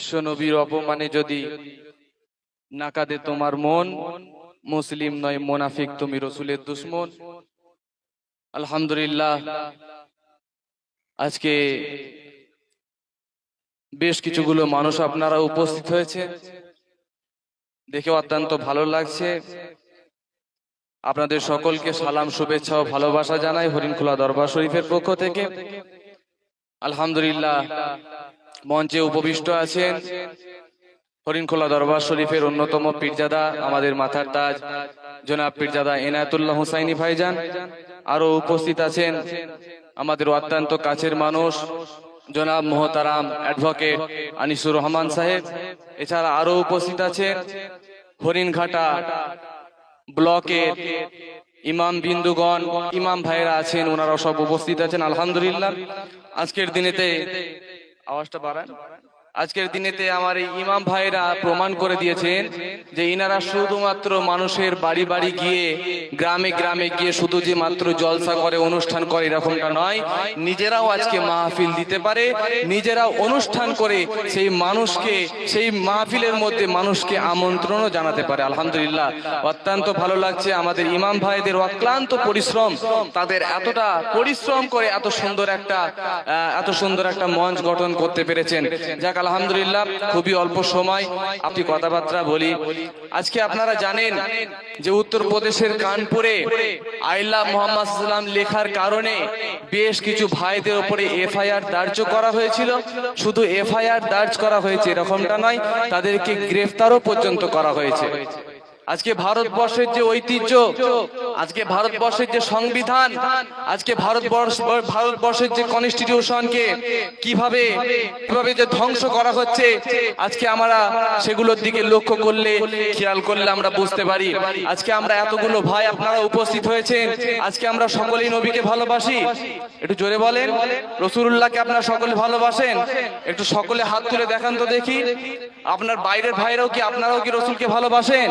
বিশ্বনবীর অপমানে যদি না কাঁদে তোমার মন, মুসলিম নয় মুনাফিক, তুমি রসুলের দুশমন। আলহামদুলিল্লাহ, আজকে বেশ কিছুগুলো মানুষ আপনারা উপস্থিত হয়েছে, দেখে অত্যন্ত ভালো লাগছে। আপনাদের সকলকে সালাম, শুভেচ্ছা ও ভালোবাসা জানাই হরিণখোলা দরবার শরীফের পক্ষ থেকে। আলহামদুলিল্লাহ, মঞ্চে উপবিষ্ট আছেন হরিণখোলা দরবার শরীফের অন্যতম পীরজাদা, আমাদের মাথার তাজ জনাব পীরজাদা এনায়েতুল্লাহ হুসাইনি ভাইজান। আরো উপস্থিত আছেন আমাদের অত্যন্ত কাছের মানুষ জনাব মোহতারাম অ্যাডভোকেট আনিসুর রহমান সাহেব। এছাড়া আরো উপস্থিত আছেন হরিণঘাটা ব্লকের ইমাম বিন্দুগণ, ইমাম ভাইরা আছেন, ওনারা সব উপস্থিত আছেন। আলহামদুলিল্লাহ, আজকের দিনেতে আওয়াজটা বাড়ান। আজকের দিনেতে আমার এই ইমাম ভাইরা প্রমাণ করে দিয়েছেন যে ইনারা শুধুমাত্র মানুষের বাড়ি বাড়ি গিয়ে, গ্রামে গ্রামে গিয়ে শুধু যে মাত্র জলসা করে, অনুষ্ঠান করে, এরকমটা নয়। নিজেরাও আজকে মাহফিল দিতে পারে, নিজেরাও অনুষ্ঠান করে সেই মানুষকে, সেই মাহফিলের মধ্যে মানুষকে আমন্ত্রণও জানাতে পারে। আলহামদুলিল্লাহ, অত্যন্ত ভালো লাগছে আমাদের ইমাম ভাইদের অক্লান্ত পরিশ্রম, তাদের এতটা পরিশ্রম করে এত সুন্দর একটা মঞ্চ গঠন করতে পেরেছেন। যাক আলহামদুলিল্লাহ, খুবই অল্প সময় আপনি কথাবার্তা বলি। আজকে আপনারা জানেন যে উত্তরপ্রদেশের কানপুরে আইলা মোহাম্মদ সাল্লাম লেখার কারণে বেশ কিছু ভাইদের উপরে এফআইআর দার্জ করা হয়েছিল। শুধু এফআইআর দার্জ করা হয়েছে এরকমটা নয়, তাদেরকে গ্রেফতারও পর্যন্ত করা হয়েছে। আজকে ভারতবর্ষের যে ঐতিহ্য, আজকে ভারতবর্ষের যে সংবিধান, আজকে ভারতবর্ষের যে কনস্টিটিউশনকে কিভাবে যে ধ্বংস করা হচ্ছে, আজকে আমরা সেগুলোর দিকে লক্ষ্য করলে, খেয়াল করলে আমরা বুঝতে পারি। আজকে আমরা এতগুলো ভাই আপনারা উপস্থিত হয়েছেন, আজকে আমরা সকলেই নবীকে ভালোবাসি। একটু জোরে বলেন, রাসূলুল্লাহকে আপনারা সকলে ভালোবাসেন? একটু সকলে হাত তুলে দেখান তো দেখি। আপনার বাইরের ভাইরাও কি, আপনারাও কি রসুলকে ভালোবাসেন?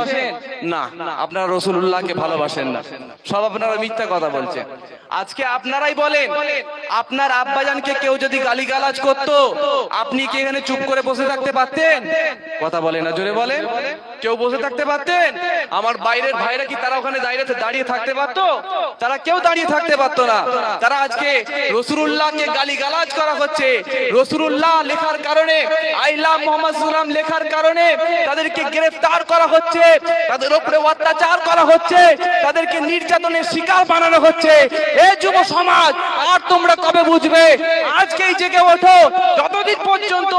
না, আপনারা রাসূলুল্লাহকে ভালোবাসেন না, সব আপনারা মিথ্যা কথা বলছেন। আজকে আপনারাই বলেন, আপনার আব্বাজানকে কেউ যদি গালিগালাজ করতো, আপনি কি এখানে চুপ করে বসে থাকতে পারতেন? কথা বলেন না, জোরে বলেন। কেউ বসে থাকতে পারতেন? আমার বাইরের ভাইরা কি তারা ওখানে দাঁড়িয়ে থাকতে পারতো? তারা কেউ দাঁড়িয়ে থাকতে পারতো না। তারা আজকে রাসূলুল্লাহকে গালিগালাজ করা হচ্ছে, রাসূলুল্লাহ লেখার কারণে, আইলা মুহাম্মদ সাল্লাম লেখার কারণে তাদেরকে গ্রেফতার করা হচ্ছে, তাদের উপরে অত্যাচার করা হচ্ছে, তাদেরকে নির্যাতনের শিকার বানানো হচ্ছে। এই যুব সমাজ, আর তোমরা কবে বুঝবে? আজকেই জেগে ওঠো। যতদিন পর্যন্ত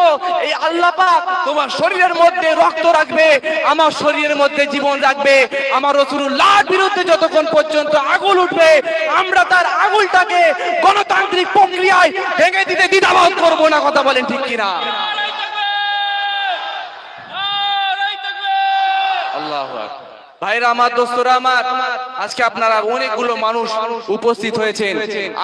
এই আল্লাহ পাক তোমার শরীরের মধ্যে রক্ত রাখবে, আমার শরীরের মধ্যে জীবন রাখবে, আমার রাসূলুল্লাহর বিরুদ্ধে যতক্ষণ পর্যন্ত আগুন উঠবে, আমরা তার আগুনটাকে গণতান্ত্রিক প্রক্রিয়ায় ভেঙে দিতে দ্বিধাবোধ করব না। কথা বলেন ঠিক কিনা? আল্লাহু আকবার। ভাইরা আমার, দোস্তরা আমার, আজকে আপনারা অনেকগুলো মানুষ উপস্থিত হয়েছেন।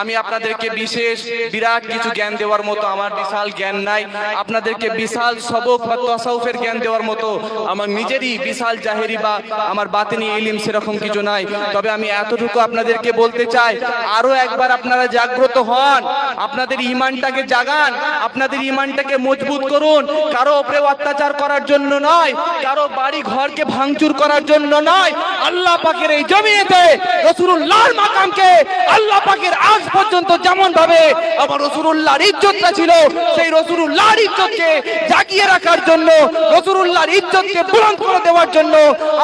আমি আপনাদেরকে বিশেষ বিরাট কিছু জ্ঞান দেওয়ার মতো আমার বিশাল জ্ঞান নাই, আপনাদেরকে বিশাল সবক বা তাসাউফের জ্ঞান দেওয়ার মতো আমার নিজেরই বিশাল জাহেরি বা আমার বাতিনি ইলম সেরকম কিছু নাই। তবে আমি এতটুকু আপনাদেরকে বলতে চাই, আরো একবার আপনারা জাগ্রত হন, আপনাদের ঈমানটাকে জাগান, আপনাদের ঈমানটাকে মজবুত করুন। কারো উপরে অত্যাচার করার জন্য নয়, কারো বাড়ি ঘরকে ভাঙচুর করার জন্য নয়। আল্লাহ পাকের এই জমিনেতে রাসূলুল্লাহর মাকামকে আল্লাহ পাকের আজ পর্যন্ত যেমন ভাবে আমার রাসূলুল্লাহর ইজ্জতটা ছিল, সেই রাসূলুল্লাহর ইজ্জতকে জাগিয়ে রাখার জন্য, রাসূলুল্লাহর ইজ্জতকে বুলন্দ করে দেওয়ার জন্য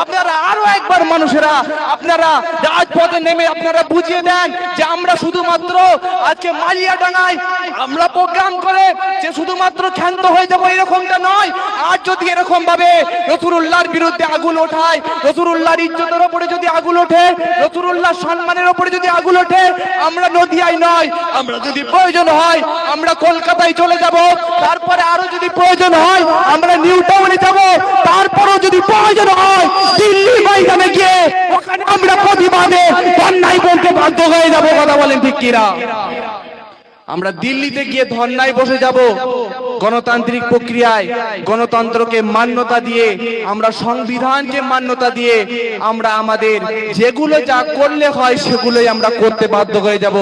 আপনারা আরো একবার মানুষেরা আপনারা রাজপথে নেমে আপনারা বুঝিয়ে দেন যে আমরা শুধুমাত্র আজকে মালিয়াডাঙ্গায় আমরা প্রোগ্রাম করে যে শুধুমাত্র ক্ষান্ত হয়ে যাবো এরকমটা নয়। আর যদি এরকম ভাবে রাসূলুল্লাহর বিরুদ্ধে আগুন ওঠায়, রাসূলুল্লাহর ইজ্জতের উপরে যদি আগুন ওঠে, রাসূলুল্লাহর সম্মানের উপরে যদি আগুন ওঠে, আমরা নদিয়ায় নয়, আমরা যদি প্রয়োজন হয় আমরা কলকাতায় চলে যাব, তারপরে আরো যদি প্রয়োজন হয় আমরা নিউ টাউনে যাব, তারপরেও যদি প্রয়োজন হয় দিল্লি ময়দানে গিয়ে ওখানে আমরা প্রতিবাদে অন্যায় বলতে বাধ্য হয়ে যাব। কথা বলেন ঠিক কিনা? আমরা দিল্লিতে গিয়ে ধর্নায় বসে যাব গণতান্ত্রিক প্রক্রিয়ায়, গণতন্ত্রকে মান্যতা দিয়ে, আমরা সংবিধানকে মান্যতা দিয়ে আমরা আমাদের যেগুলো যা করলে হয় সেগুলোই আমরা করতে বাধ্য হয়ে যাব।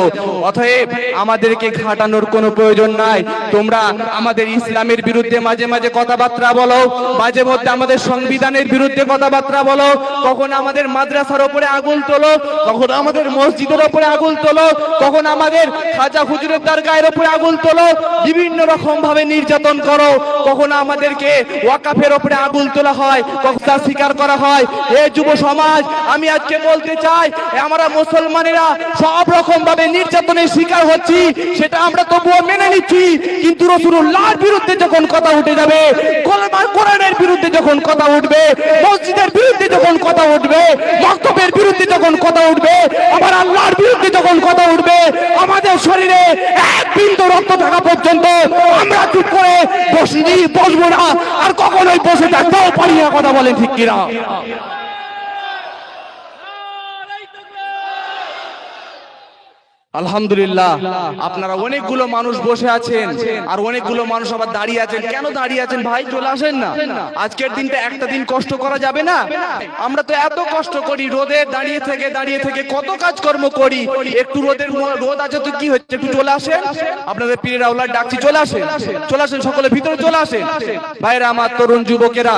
অতএব আমাদেরকে ঘাটানোর কোনো প্রয়োজন নাই। তোমরা আমাদের ইসলামের বিরুদ্ধে মাঝে মাঝে কথাবার্তা বলো, মাঝে মধ্যে আমাদের সংবিধানের বিরুদ্ধে কথাবার্তা বলো, কখন আমাদের মাদ্রাসার উপরে আগুন তোলো, কখন আমাদের মসজিদের উপরে আগুন তোলো, কখন আমাদের খাজা হুজুরের দরগাহের উপরে আগুন তোলো, বিভিন্ন রকম ভাবে নির্যাতন করো, কখন আমাদেরকে ওয়াকাফের উপরে আগুন তোলা হয়, কখন তা স্বীকার করা হয়। এই যুব সমাজ, আমি আজকে বলতে চাই, আমরা মুসলমানেরা সব রকম ভাবে নির্যাতনের শিকার হচ্ছি, সেটা আমরা তবুও মেনে নিচ্ছি। কিন্তু রাসূলুল্লাহর বিরুদ্ধে যখন কথা উঠে যাবে, কোরআনের বিরুদ্ধে যখন কথা উঠবে, মসজিদের বিরুদ্ধে যখন কথা উঠবে, মক্তবের বিরুদ্ধে যখন কথা উঠবে, আমার আল্লাহর বিরুদ্ধে যখন কথা উঠবে, আমাদের শরীরে এক বিন্দু রক্ত থাকা পর্যন্ত আমরা চুপ করে বসবো না, আর কখনোই বসে থাকতেও পারি না। কথা বলেন ঠিক কিনা? আলহামদুলিল্লাহ, আপনারা অনেকগুলো মানুষ বসে আছেন আর অনেকগুলো মানুষ আবার দাঁড়িয়ে আছেন। কেন দাঁড়িয়ে আছেন ভাই? চলে আসেন না। আজকের দিনটা একটা দিন কষ্ট করা যাবে না? আমরা তো এত কষ্ট করি, রোদে দাঁড়িয়ে থেকে কত কাজকর্ম করি, একটু রোদ আছে তো কি হচ্ছে, একটু চলে আসেন। আপনাদের পীরের আওলাদ ডাকছি, চলে আসেন সকলে ভিতরে চলে আসেন। ভাইরা আমার, তরুণ যুবকেরা,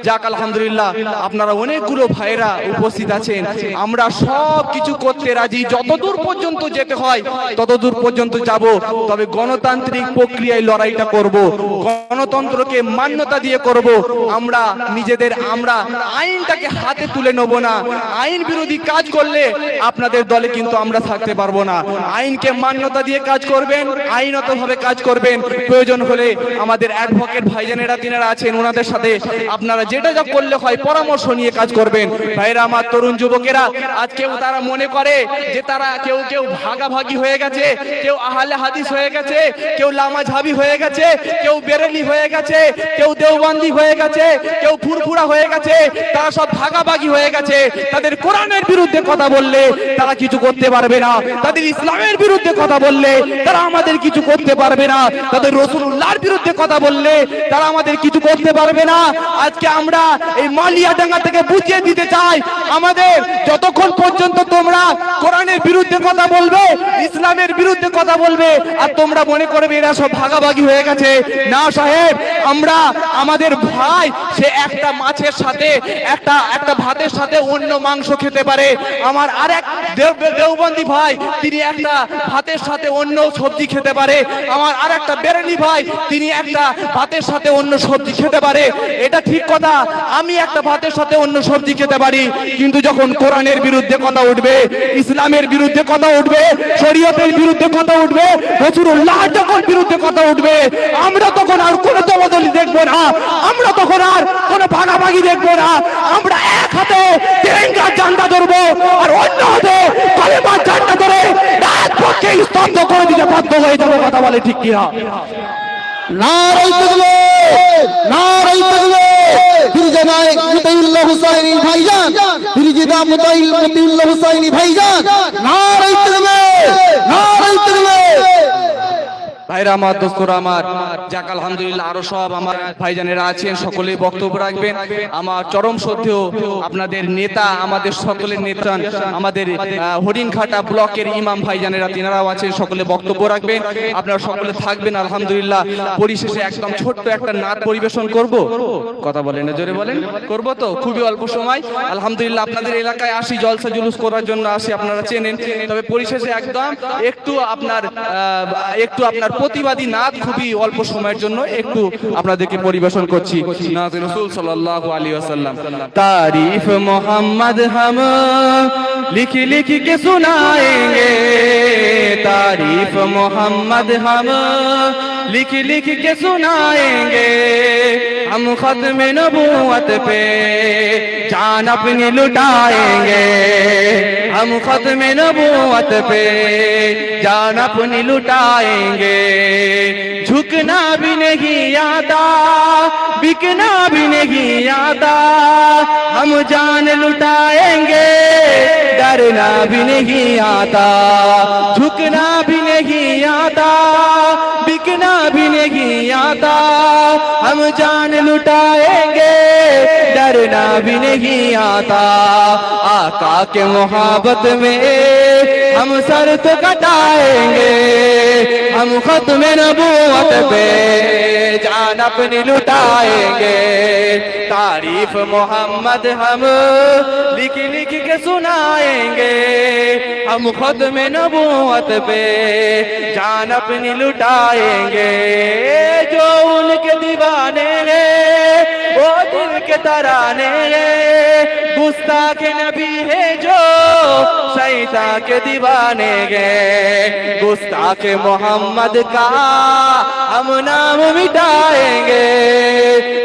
যাক আলহামদুলিল্লাহ আপনারা অনেকগুলো ভাইরা উপস্থিত আছেন। আমরা সব কিছু করতে রাজি, যতদূর পর্যন্ত যেতে হয় ততদূর পর্যন্ত যাব। তবে গণতান্ত্রিক প্রক্রিয়ায় লড়াইটা করব, গণতন্ত্রকে মান্যতা দিয়ে করব। আমরা আইনটাকে হাতে তুলে নেব না। আইন বিরোধী কাজ করলে আপনাদের দলে কিন্তু আমরা থাকতে পারবো না। আইনকে মান্যতা দিয়ে কাজ করবেন, আইনতভাবে কাজ করবেন। প্রয়োজন হলে আমাদের অ্যাডভোকেট ভাইজানেরা তিনারা আছেন, ওনাদের সাথে আপনারা যেটা যা করলে হয় পরামর্শ নিয়ে কাজ করবেন। ভাইরা আমার, তরুণ যুবকেরা, আজকেও তারা মনে করে যে তারা কেউ ভাগাভাগি হয়ে গেছে, কেউ আহলে হাদিস হয়ে গেছে, কেউ লামাঝাবি হয়ে গেছে, কেউ বেরেলি হয়ে গেছে, কেউ দেওবন্দি হয়ে গেছে, কেউ ফুরফুরা হয়ে গেছে, তারা সব ভাগাভাগি হয়ে গেছে। তাদের কোরআনের বিরুদ্ধে কথা বললে তারা কিছু করতে পারবে না, তাদের ইসলামের বিরুদ্ধে কথা বললে তারা আমাদের কিছু করতে পারবে না, তাদের রাসূলুল্লাহর বিরুদ্ধে কথা বললে তারা আমাদের কিছু করতে পারবে না। আজকে আমরা এই মালিয়াডাঙ্গা থেকে বুঝিয়ে দিতে চাই, আমাদের যতক্ষণ পর্যন্ত তোমরা কোরআনের বিরুদ্ধে কথা বলবে, ইসলামের বিরুদ্ধে কথা বলবে, আর তোমরা মনে করবে এরা সব ভাগাভাগি হয়ে গেছে, না সাহেব, আমরা আমাদের ভাই সে একটা মাছের সাথে একটা ভাতের সাথে অন্য মাংস খেতে পারে। আমার আরেক দেওবন্দি ভাই তিনি একটা ভাতের সাথে অন্য সবজি খেতে পারে। আমার আরেকটা বেরেলি ভাই তিনি একটা ভাতের সাথে অন্য সবজি খেতে পারে। এটা ঠিক কথা, আমি একটা ভাতের সাথে অন্য সবজি খেতে পারি। কিন্তু যখন কোরআনের বিরুদ্ধে কথা উঠবে, ইসলামের বিরুদ্ধে কথা উঠবে, শরীয়তের বিরুদ্ধে কথা উঠবে, রাসূলুল্লাহর যখন বিরুদ্ধে কথা উঠবে, আমরা তখন আর কোনো দলাদলি দেখবো না, আমরা তখন আর কোনো ভাগাভাগি দেখবো না। আমরা এক হাতে তিরঙ্গার ঝান্ডা ধরবো আর অন্য হাতে কালেমার ঝান্ডা ধরে এক পক্ষে স্তব্ধ করে দিতে বাধ্য হয়ে যাবো। কথা বলে ঠিক কিনা? নারায়ে তাকবীর, নারায়ে তাকবীর। ফিরজানায়ে মুতাইউল্লাহ হুসাইনি ভাইজান, ফিরজিদা মুতাইউল্লাহ হুসাইনি ভাইজান, নারায়ে তাকবীর, নারায়ে তাকবীর। ভাইরা আমার, দোস্তরা আমার, যাক আলহামদুলিল্লাহ আরো সব আমার ভাইজানেরা আছেন, সকলেই বক্তব্য রাখবেন। আমার চরম শ্রদ্ধেয় আপনাদের নেতা, আমাদের সকলের নেতা, আমাদের হরিণঘাটা ব্লকের ইমাম ভাইজানেরা তিনারাও আছেন, সকলে বক্তব্য রাখবেন। আপনারা সকলে থাকবেন। আলহামদুলিল্লাহ পরিশেষে একদম ছোট্ট একটা নাচ পরিবেশন করব। কথা বলেন না, জোরে বলেন। করব তো, খুবই অল্প সময়। আলহামদুলিল্লাহ আপনাদের এলাকায় আসি, জলসা জুলুস করার জন্য আসি, আপনারা চেনেন। তবে পরিশেষে একদম একটু আপনার প্রতিবাদী নাচ খুবই অল্প সময়ের জন্য একটু আপনাদেরকে পরিবেশন করছি। নাত রাসূল সাল্লাল্লাহু আলাইহি ওয়াসাল্লাম। तारीफ मोहम्मद हम लिख लिख के सुनाएंगे, तारीफ मोहम्मद हम लिख लिख के सुनाएंगे। हम खत्म नबूवत पे जान अपनी लुटाएंगे, हम खत्म नबूवत पे जान अपनी लुटाएंगे। झुकना भी नहीं आता, बिकना भी नहीं आता, हम जान लुटाएंगे, डरना भी नहीं आता। झुकना भी नहीं आता, आता, हम जान लुटाएंगे डरना भी नहीं आता। आका के मोहब्बत में हम सर तो कटाएंगे, हम खत्म नबूवत पे जान अपनी लुटाएंगे। तारीफ मोहम्मद हम लिख लिख के सुनाएंगे, हम खत्म नबूवत पे जान अपनी लुटाएंगे। जो उनके दीवाने हैं वो दिल के तराने हैं, गुस्ताख नबी है जो शैतान के दीवाने गए। गुस्ताख मोहम्मद का हम नाम मिटाएंगे,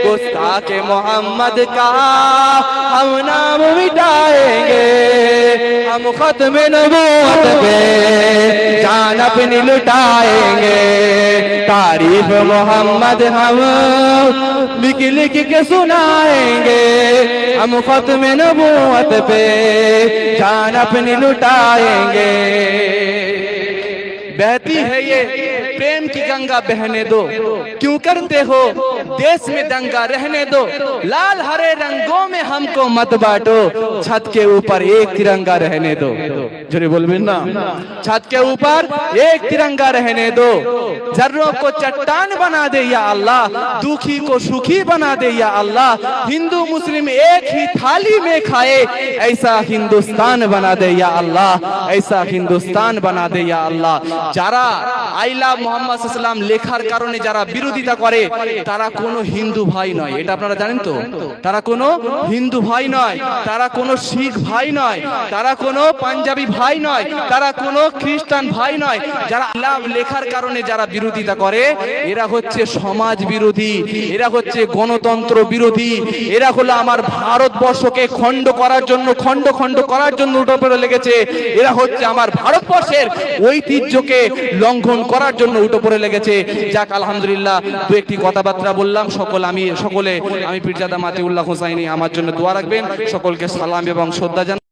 गुस्ताख मोहम्मद का हम नाम मिटाएंगे। हम खत्म नबूवत पे जान अपनी लुटाएंगे। तारीफ मोहम्मद हम लिख लिख के सुनाएंगे, हम खत्म नबूवत पे जान अपनी लुटाएंगे। बहती है ये प्रेम की गंगा बहने दो, क्यों करते हो देश में दंगा रहने दो। लाल हरे रंगों में हमको मत बांटो, छत के ऊपर एक तिरंगा रहने दो। जोरे बोलबे ना, छत के ऊपर एक तिरंगा रहने दो। जर्रों को चट्टान बना दे या अल्लाह, दुखी को सुखी बना दे या अल्लाह। हिंदू मुस्लिम एक ही थाली में खाए, ऐसा हिंदुस्तान बना दे या अल्लाह, ऐसा हिंदुस्तान बना दे या अल्लाह। যারা আইলা মুহাম্মদ সাল্লাল্লাহু আলাইহি লেখার কারণে যারা বিরোধিতা করে তারা কোনো হিন্দু ভাই নয়, এটা আপনারা জানেন তো। তারা কোনো হিন্দু ভাই নয়, তারা কোনো শিখ ভাই নয়, তারা কোনো পাঞ্জাবি ভাই নয়, তারা কোনো খ্রিস্টান ভাই নয়। যারা আল্লাহ লেখার কারণে যারা বিরোধিতা করে এরা হচ্ছে সমাজ বিরোধী, এরা হচ্ছে গণতন্ত্র বিরোধী। এরা হলো আমার ভারতবর্ষকে খণ্ড করার জন্য, খণ্ড খণ্ড করার জন্য উঠে পড়ে লেগেছে। এরা হচ্ছে আমার ভারতবর্ষের ঐতিহ্যকে লঙ্ঘন করার জন্য উঠে পড়ে লেগেছে। যাক আলহামদুলিল্লাহ, দু একটি কথাবার্তা বললাম। সকলে আমি পীরজাদা মাতিউল্লাহ হুসাইনি আমার জন্য দোয়া রাখবেন। সকলকে সালাম এবং শ্রদ্ধা জানাই।